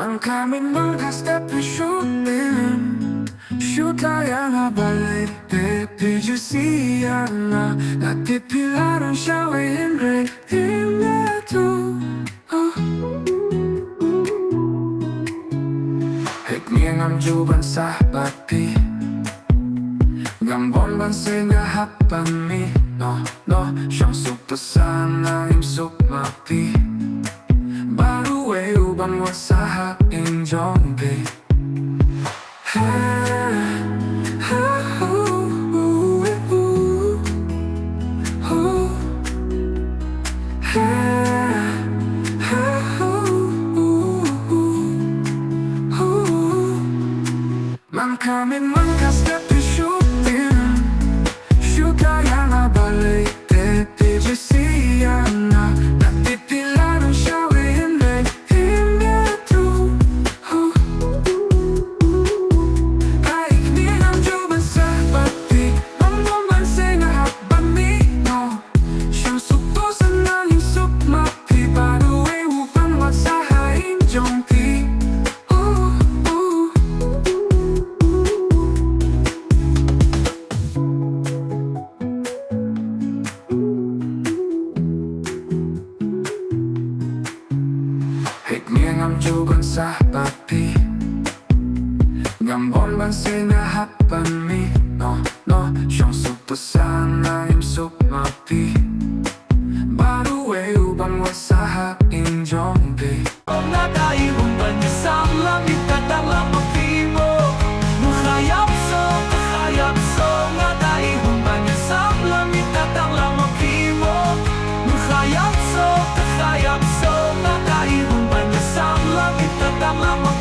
Man kami magkastep i Shutim Shutaya nga balay Pijusiya nga Natipilaran siya Henry Himneto Hikmiyang ang juban sa bati Gambon bansay nga hapan mi Siyang suktasan ng imsuk mapi Baruwe ubang wasaha injongbe Man kami magkastep i Shutim Shutaya nga balay Pijusiya nga Natipilaran siya Henry Himneto Kahit di ang juban sa bati Ang bumansay nga habanino Siyang suktusan ng insuk mapi Baruwe upang wasahain jongti Hikmiyang ang juban sa bati Gambon bansay nga hapan mi Siyang suktusan ng imsuk mapi Baruwe ubang wasaha injongbe Nakaibong banyasang langit at ang lamagtimo Makayapso Nakaibong banyasang langit at ang lamagtimo Makayapso Nakaibong banyasang langit at ang lamagtimo